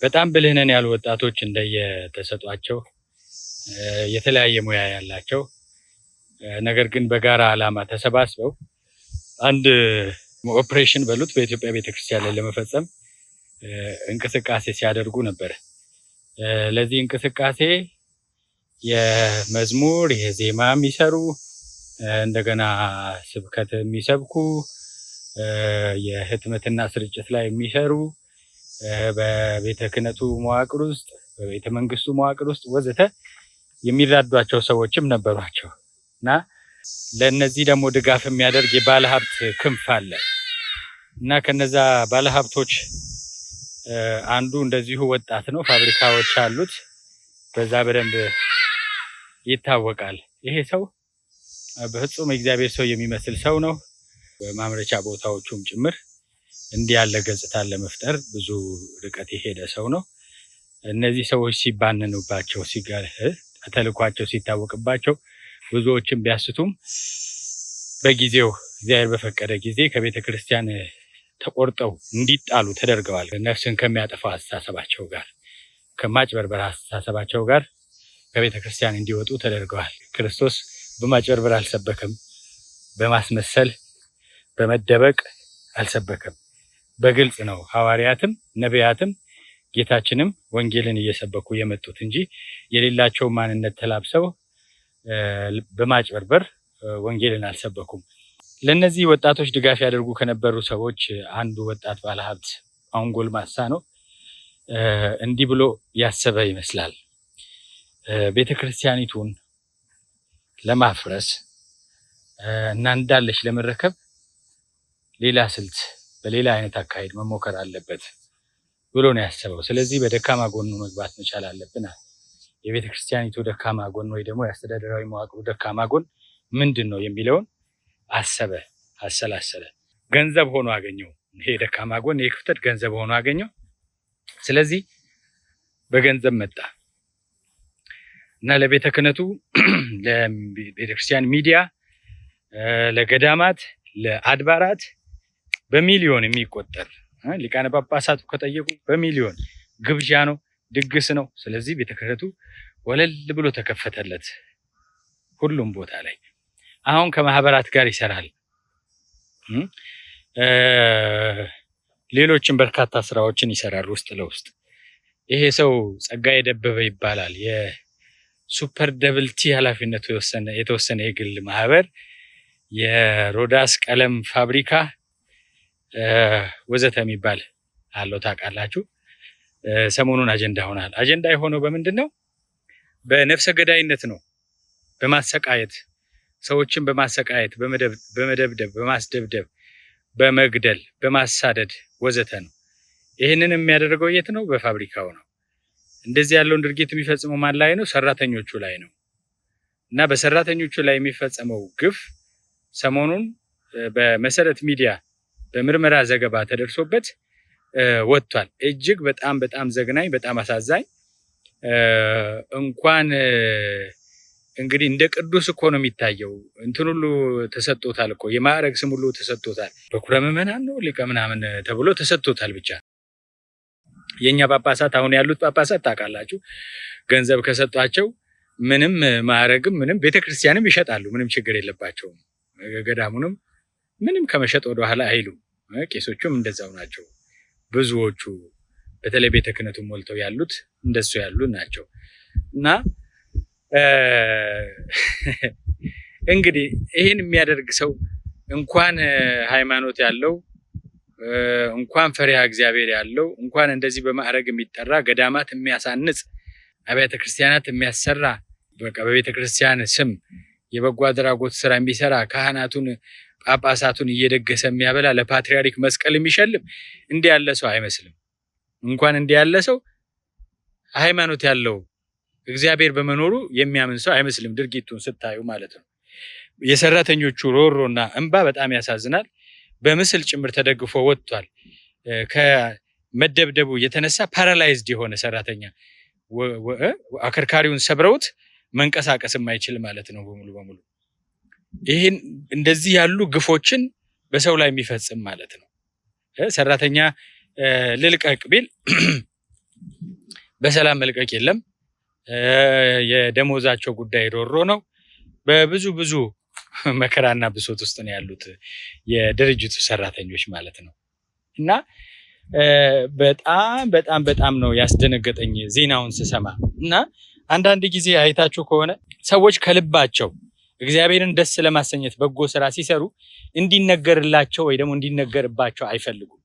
በጣም ብልህ ነን ያሉ ወጣቶች እንደየተሰጧቸው የተለያየ ሙያ ያላቸው ነገር ግን በጋራ ዓላማ ተሰባስበው አንድ ኦፕሬሽን በሉት በኢትዮጵያ ቤተክርስቲያን ላይ ለመፈጸም እንቅስቃሴ ሲያደርጉ ነበር። ለዚህ እንቅስቃሴ የመዝሙር የዜማ የሚሰሩ እንደገና ስብከት የሚሰብኩ የህትመትና ስርጭት ላይ የሚሰሩ በቤተ ክህነቱ መዋቅር ውስጥ በቤተ መንግስቱ መዋቅር ውስጥ ወዘተ የሚራዷቸው ሰዎችም ነበሯቸው እና ለነዚህ ደግሞ ድጋፍ የሚያደርግ የባለሀብት ክንፍ አለ እና ከነዛ ባለሀብቶች አንዱ እንደዚሁ ወጣት ነው። ፋብሪካዎች አሉት። በዛ በደንብ ይታወቃል። ይሄ ሰው በፍጹም እግዚአብሔር ሰው የሚመስል ሰው ነው። በማምረቻ ቦታዎቹም ጭምር እንዲህ ያለ ገጽታን ለመፍጠር ብዙ ርቀት የሄደ ሰው ነው። እነዚህ ሰዎች ሲባንኑባቸው ተልኳቸው ሲታወቅባቸው ብዙዎችን ቢያስቱም በጊዜው እግዚአብሔር በፈቀደ ጊዜ ከቤተ ክርስቲያን ተቆርጠው እንዲጣሉ ተደርገዋል። ነፍስን ከሚያጠፋው አስተሳሰባቸው ጋር ከማጭበርበር አስተሳሰባቸው ጋር ከቤተ ክርስቲያን እንዲወጡ ተደርገዋል። ክርስቶስ በማጭበርበር አልሰበከም፣ በማስመሰል በመደበቅ አልሰበከም። በግልጽ ነው ሐዋርያትም ነቢያትም ጌታችንም ወንጌልን እየሰበኩ የመጡት እንጂ የሌላቸው ማንነት ተላብሰው በማጭበርበር ወንጌልን አልሰበኩም። ለነዚህ ወጣቶች ድጋፍ ያደርጉ ከነበሩ ሰዎች አንዱ ወጣት ባለሀብት አሁን ጎልማሳ ነው። እንዲህ ብሎ ያሰበ ይመስላል። ቤተክርስቲያኒቱን ለማፍረስ እና እንዳለች ለመረከብ ሌላ ስልት በሌላ አይነት አካሄድ መሞከር አለበት ብሎ ነው ያሰበው። ስለዚህ በደካማ ጎኑ መግባት መቻል አለብን። የቤተክርስቲያኒቱ ደካማ ጎን ወይ ደግሞ የአስተዳደራዊ መዋቅሩ ደካማ ጎን ምንድን ነው የሚለውን አሰበ፣ አሰላሰለ። ገንዘብ ሆኖ አገኘው። ይሄ ደካማ ጎን ይሄ ክፍተት ገንዘብ ሆኖ አገኘው። ስለዚህ በገንዘብ መጣ እና ለቤተ ክህነቱ ለቤተክርስቲያን ሚዲያ ለገዳማት ለአድባራት በሚሊዮን የሚቆጠር ሊቃነ ጳጳሳቱ ከጠየቁ በሚሊዮን ግብዣ ነው፣ ድግስ ነው። ስለዚህ ቤተ ክህነቱ ወለል ብሎ ተከፈተለት ሁሉም ቦታ ላይ። አሁን ከማህበራት ጋር ይሰራል። ሌሎችም በርካታ ስራዎችን ይሰራል ውስጥ ለውስጥ። ይሄ ሰው ጸጋዬ ደበበ ይባላል። የሱፐር ደብልቲ ኃላፊነቱ የተወሰነ የግል ማህበር፣ የሮዳስ ቀለም ፋብሪካ ወዘተ የሚባል አለው። ታውቃላችሁ። ሰሞኑን አጀንዳ ሆናል። አጀንዳ የሆነው በምንድን ነው? በነፍሰ ገዳይነት ነው። በማሰቃየት ሰዎችን በማሰቃየት በመደብደብ በማስደብደብ በመግደል በማሳደድ ወዘተ ነው። ይህንን የሚያደርገው የት ነው? በፋብሪካው ነው። እንደዚህ ያለውን ድርጊት የሚፈጽመው ማን ላይ ነው? ሰራተኞቹ ላይ ነው። እና በሰራተኞቹ ላይ የሚፈጸመው ግፍ ሰሞኑን በመሰረት ሚዲያ በምርመራ ዘገባ ተደርሶበት ወጥቷል። እጅግ በጣም በጣም ዘግናኝ፣ በጣም አሳዛኝ። እንኳን እንግዲህ እንደ ቅዱስ እኮ ነው የሚታየው። እንትን ሁሉ ተሰጥቶታል እኮ የማዕረግ ስም ሁሉ ተሰጥቶታል። በኩረ ምዕመናን ነው ሊቀ ምናምን ተብሎ ተሰጥቶታል። ብቻ የኛ ጳጳሳት አሁን ያሉት ጳጳሳት ታውቃላችሁ፣ ገንዘብ ከሰጧቸው ምንም ማዕረግም ምንም ቤተክርስቲያንም ይሸጣሉ። ምንም ችግር የለባቸውም። ገዳሙንም ምንም ከመሸጥ ወደ ኋላ አይሉም። ቄሶቹም እንደዛው ናቸው። ብዙዎቹ በተለይ ቤተ ክህነቱ ሞልተው ያሉት እንደሱ ያሉ ናቸው። እና እንግዲህ ይህን የሚያደርግ ሰው እንኳን ሃይማኖት ያለው እንኳን ፈሪሃ እግዚአብሔር ያለው እንኳን እንደዚህ በማዕረግ የሚጠራ ገዳማት የሚያሳንጽ አብያተ ክርስቲያናት የሚያሰራ በቃ በቤተ ክርስቲያን ስም የበጎ አድራጎት ስራ የሚሰራ ካህናቱን ጳጳሳቱን እየደገሰ የሚያበላ ለፓትርያርክ መስቀል የሚሸልም እንዲህ ያለ ሰው አይመስልም። እንኳን እንዲህ ያለ ሰው ሃይማኖት ያለው እግዚአብሔር በመኖሩ የሚያምን ሰው አይመስልም። ድርጊቱን ስታዩ ማለት ነው። የሰራተኞቹ ሮሮና እንባ በጣም ያሳዝናል። በምስል ጭምር ተደግፎ ወጥቷል። ከመደብደቡ የተነሳ ፓራላይዝድ የሆነ ሰራተኛ አከርካሪውን ሰብረውት መንቀሳቀስ የማይችል ማለት ነው በሙሉ በሙሉ። ይህን እንደዚህ ያሉ ግፎችን በሰው ላይ የሚፈጽም ማለት ነው። ሰራተኛ ልልቀቅ ቢል በሰላም መልቀቅ የለም። የደሞዛቸው ጉዳይ ሮሮ ነው። በብዙ መከራና ብሶት ውስጥ ነው ያሉት የድርጅቱ ሰራተኞች ማለት ነው። እና በጣም ነው ያስደነገጠኝ ዜናውን ስሰማ። እና አንዳንድ ጊዜ አይታችሁ ከሆነ ሰዎች ከልባቸው እግዚአብሔርን ደስ ለማሰኘት በጎ ስራ ሲሰሩ እንዲነገርላቸው ወይ ደግሞ እንዲነገርባቸው አይፈልጉም።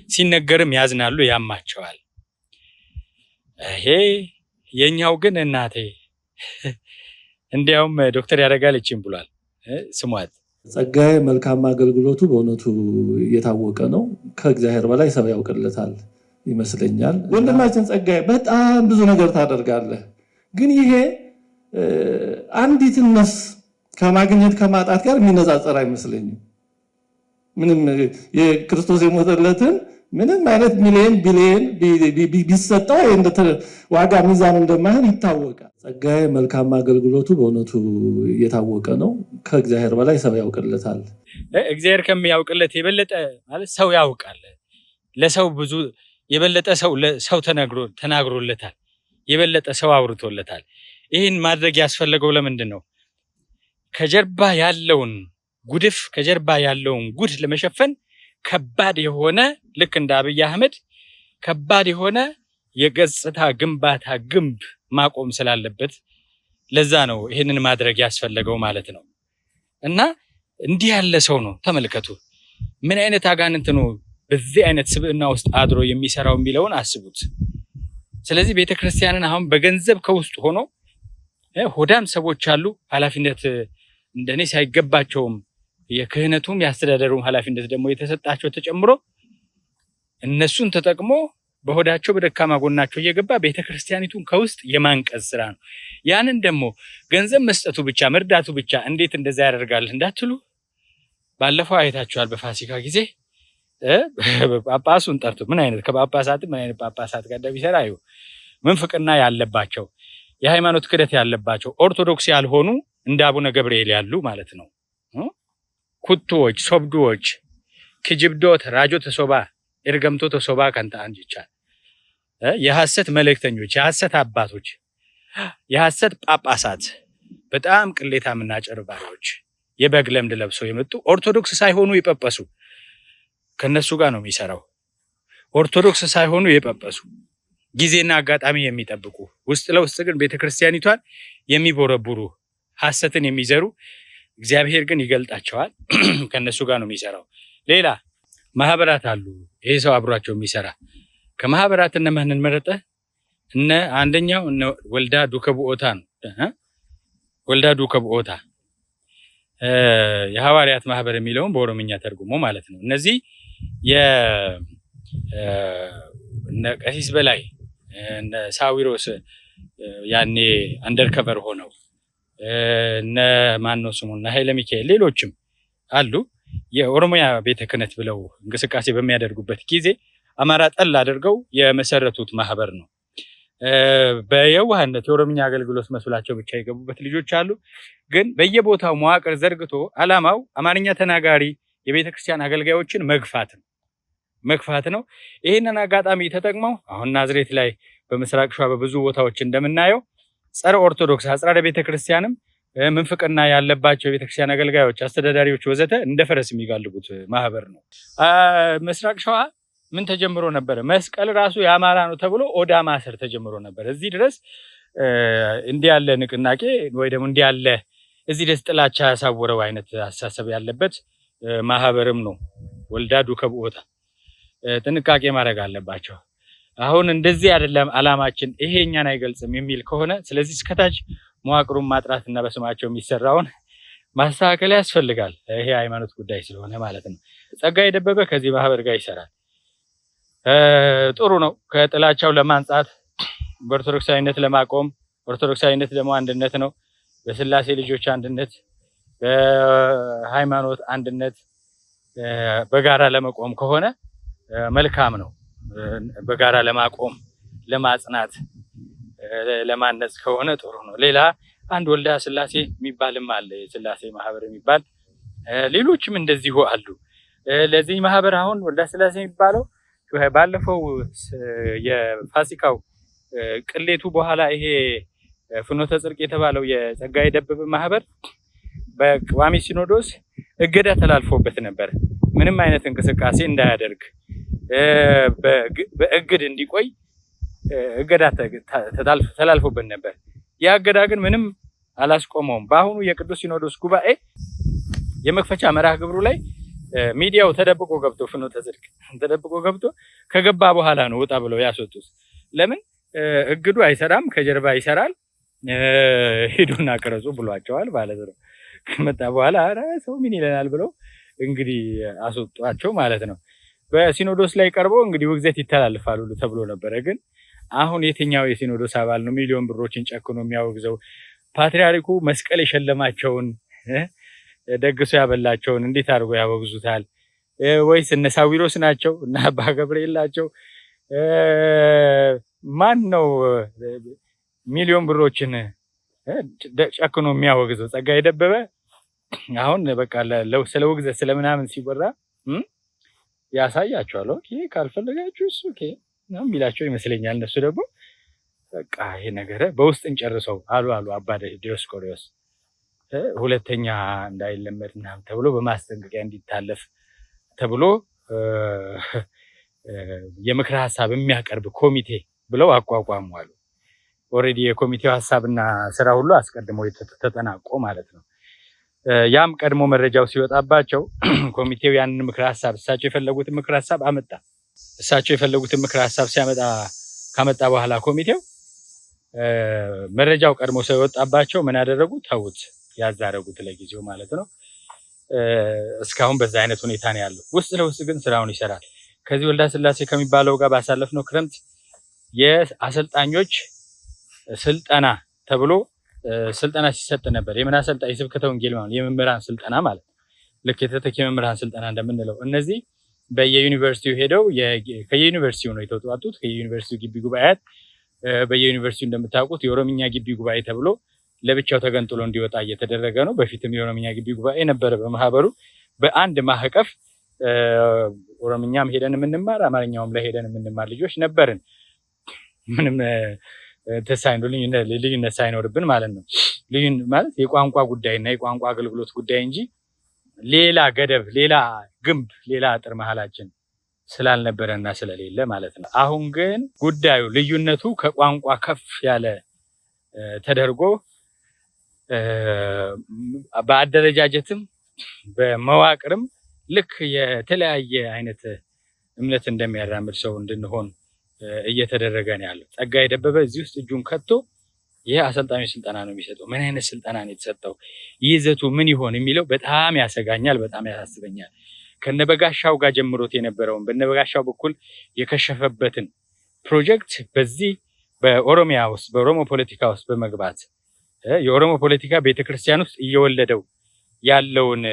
ሲነገርም ያዝናሉ፣ ያማቸዋል። ይሄ የኛው ግን እናቴ እንዲያውም ዶክተር ያደርጋል እቺም ብሏል። ስሟት ጸጋዬ መልካም አገልግሎቱ በእውነቱ እየታወቀ ነው። ከእግዚአብሔር በላይ ሰው ያውቅለታል ይመስለኛል። ወንድማችን ጸጋዬ በጣም ብዙ ነገር ታደርጋለህ፣ ግን ይሄ አንዲትን ነፍስ ከማግኘት ከማጣት ጋር የሚነጻጸር አይመስለኝም። ምንም የክርስቶስ የሞተለትን ምንም አይነት ሚሊዮን ቢሊዮን ቢሰጠው ዋጋ ሚዛን እንደማይሆን ይታወቃል። ጸጋዬ መልካም አገልግሎቱ በእውነቱ እየታወቀ ነው። ከእግዚአብሔር በላይ ሰው ያውቅለታል። እግዚአብሔር ከሚያውቅለት የበለጠ ማለት ሰው ያውቃል። ለሰው ብዙ የበለጠ ሰው ተናግሮለታል። የበለጠ ሰው አውርቶለታል። ይህን ማድረግ ያስፈለገው ለምንድን ነው? ከጀርባ ያለውን ጉድፍ ከጀርባ ያለውን ጉድ ለመሸፈን ከባድ የሆነ ልክ እንደ አብይ አህመድ ከባድ የሆነ የገጽታ ግንባታ ግንብ ማቆም ስላለበት ለዛ ነው ይህንን ማድረግ ያስፈለገው ማለት ነው። እና እንዲህ ያለ ሰው ነው ተመልከቱ። ምን አይነት አጋንንት ነው በዚህ አይነት ስብዕና ውስጥ አድሮ የሚሰራው የሚለውን አስቡት። ስለዚህ ቤተክርስቲያንን አሁን በገንዘብ ከውስጥ ሆኖ ሆዳም ሰዎች አሉ። ኃላፊነት እንደኔ ሳይገባቸውም የክህነቱም ያስተዳደሩም ኃላፊነት ደግሞ የተሰጣቸው ተጨምሮ እነሱን ተጠቅሞ በሆዳቸው በደካማ ጎናቸው እየገባ ቤተክርስቲያኒቱን ከውስጥ የማንቀዝ ስራ ነው። ያንን ደግሞ ገንዘብ መስጠቱ ብቻ መርዳቱ ብቻ እንዴት እንደዛ ያደርጋል እንዳትሉ፣ ባለፈው አይታችኋል። በፋሲካ ጊዜ ጳጳሱን ጠርቶ ምን አይነት ጳጳሳት ጋር እንደሚሰራ እዩ። ምንፍቅና ያለባቸው የሃይማኖት ክደት ያለባቸው ኦርቶዶክስ ያልሆኑ እንደ አቡነ ገብርኤል ያሉ ማለት ነው። ኩቱዎች፣ ሶብዱዎች፣ ክጅብዶት፣ ራጆ ተሶባ፣ ኤርገምቶ ተሶባ ከንታ አንጅቻል የሐሰት መልእክተኞች፣ የሐሰት አባቶች፣ የሐሰት ጳጳሳት፣ በጣም ቅሌታምና ጨርባሪዎች የበግ ለምድ ለብሰው የመጡ ኦርቶዶክስ ሳይሆኑ የጳጳሱ ከነሱ ጋር ነው የሚሰራው። ኦርቶዶክስ ሳይሆኑ የጳጳሱ ጊዜና አጋጣሚ የሚጠብቁ ውስጥ ለውስጥ ግን ቤተክርስቲያኒቷን የሚቦረቡሩ ሐሰትን የሚዘሩ እግዚአብሔር ግን ይገልጣቸዋል። ከነሱ ጋር ነው የሚሰራው። ሌላ ማህበራት አሉ። ይሄ ሰው አብሯቸው የሚሰራ ከማህበራት እነማንን መረጠ? አንደኛው ወልዳ ዱከብኦታ ነው። ወልዳ ዱከብኦታ የሐዋርያት ማህበር የሚለውን በኦሮምኛ ተርጉሞ ማለት ነው። እነዚህ ቀሲስ በላይ ሳዊሮስ ያኔ አንደርከቨር ሆነው ማን ነው ስሙ ኃይለ ሚካኤል ሌሎችም አሉ። የኦሮሚያ ቤተ ክህነት ብለው እንቅስቃሴ በሚያደርጉበት ጊዜ አማራ ጠል አድርገው የመሰረቱት ማህበር ነው። በየዋህነት የኦሮምኛ አገልግሎት መስላቸው ብቻ የገቡበት ልጆች አሉ። ግን በየቦታው መዋቅር ዘርግቶ ዓላማው አማርኛ ተናጋሪ የቤተ ክርስቲያን አገልጋዮችን መግፋት ነው። ይህንን አጋጣሚ ተጠቅመው አሁን ናዝሬት ላይ በምስራቅ ሸዋ በብዙ ቦታዎች እንደምናየው ጸረ ኦርቶዶክስ አጽራረ ቤተክርስቲያንም ምንፍቅና ያለባቸው የቤተክርስቲያን አገልጋዮች፣ አስተዳዳሪዎች ወዘተ እንደ ፈረስ የሚጋልቡት ማህበር ነው። ምስራቅ ሸዋ ምን ተጀምሮ ነበር? መስቀል ራሱ የአማራ ነው ተብሎ ኦዳ ማሰር ተጀምሮ ነበር። እዚህ ድረስ እንዲህ ያለ ንቅናቄ ወይ ደግሞ እንዲህ ያለ እዚህ ድረስ ጥላቻ ያሳወረው አይነት አስተሳሰብ ያለበት ማህበርም ነው ወልዳ ዱከብኦታ። ጥንቃቄ ማድረግ አለባቸው። አሁን እንደዚህ አይደለም አላማችን፣ ይሄ እኛን አይገልጽም የሚል ከሆነ ስለዚህ እስከታች መዋቅሩን ማጥራትና በስማቸው የሚሰራውን ማስተካከል ያስፈልጋል። ይሄ ሃይማኖት ጉዳይ ስለሆነ ማለት ነው። ጸጋዬ ደበበ ከዚህ ማህበር ጋር ይሰራል። ጥሩ ነው። ከጥላቻው ለማንጻት በኦርቶዶክሳዊነት ለማቆም፣ ኦርቶዶክሳዊነት ደግሞ አንድነት ነው። በስላሴ ልጆች አንድነት፣ በሃይማኖት አንድነት በጋራ ለመቆም ከሆነ መልካም ነው። በጋራ ለማቆም ለማጽናት ለማነጽ ከሆነ ጥሩ ነው። ሌላ አንድ ወልዳ ስላሴ የሚባልም አለ፣ የስላሴ ማህበር የሚባል ሌሎችም እንደዚሁ አሉ። ለዚህ ማህበር አሁን ወልዳ ስላሴ የሚባለው ባለፈው የፋሲካው ቅሌቱ በኋላ ይሄ ፍኖተ ጽድቅ የተባለው የጸጋዬ ደበበ ማህበር በቋሚ ሲኖዶስ እገዳ ተላልፎበት ነበር። ምንም አይነት እንቅስቃሴ እንዳያደርግ በእግድ እንዲቆይ እገዳ ተላልፎበት ነበር። ያ እገዳ ግን ምንም አላስቆመውም። በአሁኑ የቅዱስ ሲኖዶስ ጉባኤ የመክፈቻ መርሃ ግብሩ ላይ ሚዲያው ተደብቆ ገብቶ ፍኖተ ጽድቅ ተደብቆ ገብቶ ከገባ በኋላ ነው ወጣ ብለው ያስወጡት። ለምን እግዱ አይሰራም፣ ከጀርባ ይሰራል፣ ሄዱና ቅረጹ ብሏቸዋል ማለት ነው። ከመጣ በኋላ ኧረ ሰው ምን ይለናል ብለው እንግዲህ አስወጧቸው ማለት ነው። በሲኖዶስ ላይ ቀርቦ እንግዲህ ውግዘት ይተላልፋሉ ተብሎ ነበረ። ግን አሁን የትኛው የሲኖዶስ አባል ነው ሚሊዮን ብሮችን ጨክኖ የሚያወግዘው? ፓትርያርኩ መስቀል የሸለማቸውን ደግሶ ያበላቸውን እንዴት አድርጎ ያወግዙታል? ወይስ እነ ሳዊሮስ ናቸው? እነ አባ ገብርኤል ናቸው? ማን ነው ሚሊዮን ብሮችን ጨክኖ የሚያወግዘው? ጸጋዬ ደበበ አሁን በቃ ስለ ውግዘት ስለምናምን ሲወራ ያሳያቸዋል። ኦኬ ካልፈለጋችሁ እሱ ኦኬ ነው የሚላቸው ይመስለኛል። እነሱ ደግሞ በቃ ይሄ ነገር በውስጥ እንጨርሰው አሉ አባ ዲዮስቆሮስ ሁለተኛ እንዳይለመድ ምናምን ተብሎ በማስጠንቀቂያ እንዲታለፍ ተብሎ የምክር ሀሳብ የሚያቀርብ ኮሚቴ ብለው አቋቋሙ አሉ። ኦልሬዲ የኮሚቴው ሀሳብና ስራ ሁሉ አስቀድሞ ተጠናቆ ማለት ነው። ያም ቀድሞ መረጃው ሲወጣባቸው ኮሚቴው ያንን ምክር ሀሳብ እሳቸው የፈለጉትን ምክር ሀሳብ አመጣ። እሳቸው የፈለጉትን ምክር ሀሳብ ካመጣ በኋላ ኮሚቴው መረጃው ቀድሞ ሲወጣባቸው ምን ያደረጉ? ተውት፣ ያዛረጉት ለጊዜው ማለት ነው። እስካሁን በዛ አይነት ሁኔታ ነው ያለው። ውስጥ ለውስጥ ግን ስራውን ይሰራል። ከዚህ ወልደ ስላሴ ከሚባለው ጋር ባሳለፍነው ክረምት የአሰልጣኞች ስልጠና ተብሎ ስልጠና ሲሰጥ ነበር። የምን አሰልጣኝ? የስብከተ ወንጌል ማለት የመምህራን ስልጠና ማለት ልክ የተተኪ መምህራን ስልጠና እንደምንለው እነዚህ በየዩኒቨርሲቲው ሄደው ከየዩኒቨርሲቲው ነው የተወጣጡት። ከየዩኒቨርሲቲው ግቢ ጉባኤያት በየዩኒቨርሲቲው እንደምታውቁት የኦሮምኛ ግቢ ጉባኤ ተብሎ ለብቻው ተገንጥሎ እንዲወጣ እየተደረገ ነው። በፊትም የኦሮምኛ ግቢ ጉባኤ ነበረ በማህበሩ በአንድ ማህቀፍ ኦሮምኛም ሄደን የምንማር አማርኛውም ላይ ሄደን የምንማር ልጆች ነበርን። ምንም ልዩነት ሳይኖርብን ማለት ነው። ማለት የቋንቋ ጉዳይና የቋንቋ አገልግሎት ጉዳይ እንጂ ሌላ ገደብ፣ ሌላ ግንብ፣ ሌላ አጥር መሀላችን ስላልነበረና ስለሌለ ማለት ነው። አሁን ግን ጉዳዩ ልዩነቱ ከቋንቋ ከፍ ያለ ተደርጎ በአደረጃጀትም በመዋቅርም ልክ የተለያየ አይነት እምነት እንደሚያራምድ ሰው እንድንሆን እየተደረገ ነው ያለው። ጸጋዬ ደበበ እዚህ ውስጥ እጁን ከቶ ይህ አሰልጣኞች ስልጠና ነው የሚሰጠው። ምን አይነት ስልጠና ነው የተሰጠው? ይዘቱ ምን ይሆን የሚለው በጣም ያሰጋኛል፣ በጣም ያሳስበኛል። ከነበጋሻው ጋር ጀምሮት የነበረውን በነበጋሻው በኩል የከሸፈበትን ፕሮጀክት በዚህ በኦሮሚያ ውስጥ በኦሮሞ ፖለቲካ ውስጥ በመግባት የኦሮሞ ፖለቲካ ቤተክርስቲያን ውስጥ እየወለደው ያለውን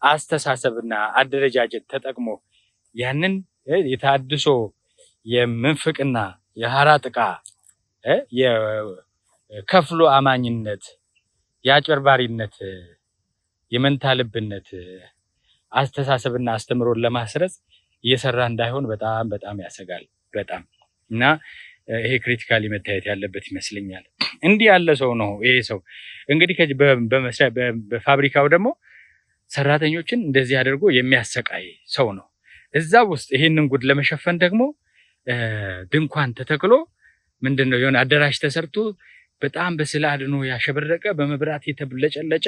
አስተሳሰብና አደረጃጀት ተጠቅሞ ያንን የታድሶ የምንፍቅና የሐራ ጥቃ የከፍሎ አማኝነት የአጭበርባሪነት የመንታ ልብነት አስተሳሰብና አስተምሮን ለማስረጽ እየሰራ እንዳይሆን በጣም በጣም ያሰጋል። በጣም እና ይሄ ክሪቲካሊ መታየት ያለበት ይመስለኛል። እንዲህ ያለ ሰው ነው ይሄ ሰው እንግዲህ በፋብሪካው ደግሞ ሰራተኞችን እንደዚህ አድርጎ የሚያሰቃይ ሰው ነው። እዛ ውስጥ ይሄንን ጉድ ለመሸፈን ደግሞ ድንኳን ተተክሎ ምንድነው የሆነ አዳራሽ ተሰርቶ በጣም በስዕል አድኖ ያሸበረቀ በመብራት የተብለጨለጨ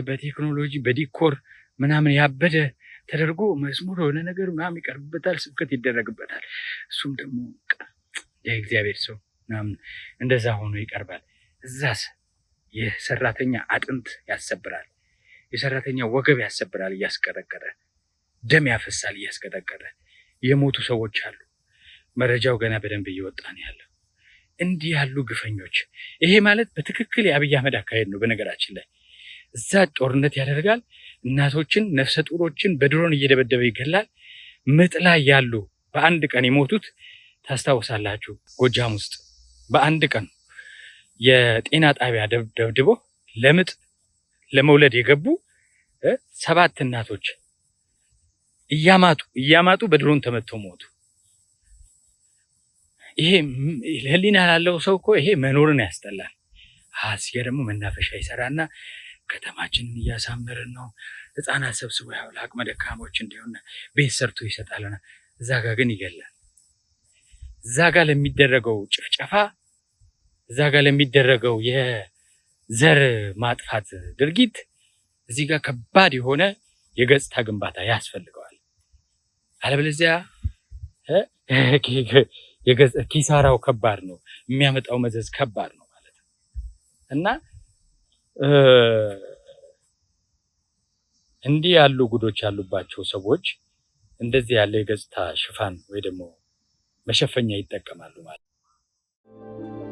በቴክኖሎጂ በዲኮር ምናምን ያበደ ተደርጎ መዝሙር የሆነ ነገር ምናምን ይቀርብበታል፣ ስብከት ይደረግበታል። እሱም ደግሞ የእግዚአብሔር ሰው ምናምን እንደዛ ሆኖ ይቀርባል። እዛስ የሰራተኛ አጥንት ያሰብራል፣ የሰራተኛ ወገብ ያሰብራል እያስቀጠቀጠ፣ ደም ያፈሳል እያስቀጠቀጠ። የሞቱ ሰዎች አሉ። መረጃው ገና በደንብ እየወጣ ነው ያለው። እንዲህ ያሉ ግፈኞች፣ ይሄ ማለት በትክክል የአብይ አህመድ አካሄድ ነው። በነገራችን ላይ እዛ ጦርነት ያደርጋል፣ እናቶችን ነፍሰ ጡሮችን በድሮን እየደበደበ ይገላል። ምጥ ላይ ያሉ በአንድ ቀን የሞቱት ታስታውሳላችሁ? ጎጃም ውስጥ በአንድ ቀን የጤና ጣቢያ ደብድቦ ለምጥ ለመውለድ የገቡ 7 እናቶች እያማጡ በድሮን ተመተው ሞቱ። ይሄ ህሊና ላለው ሰው እኮ ይሄ መኖርን ያስጠላል። እዚጋ ደግሞ መናፈሻ ይሰራና ከተማችንን እያሳመርን ነው፣ ህፃናት ሰብስቦ ያው ለአቅመ ደካሞች እንዲሆን ቤት ሰርቶ ይሰጣልና፣ እዛ ጋ ግን ይገላል። እዛ ጋ ለሚደረገው ጭፍጨፋ፣ እዛ ጋ ለሚደረገው የዘር ማጥፋት ድርጊት እዚህ ጋር ከባድ የሆነ የገጽታ ግንባታ ያስፈልገዋል። አለበለዚያ ኪሳራው ከባድ ነው፣ የሚያመጣው መዘዝ ከባድ ነው ማለት ነው። እና እንዲህ ያሉ ጉዶች ያሉባቸው ሰዎች እንደዚህ ያለ የገጽታ ሽፋን ወይ ደግሞ መሸፈኛ ይጠቀማሉ ማለት ነው።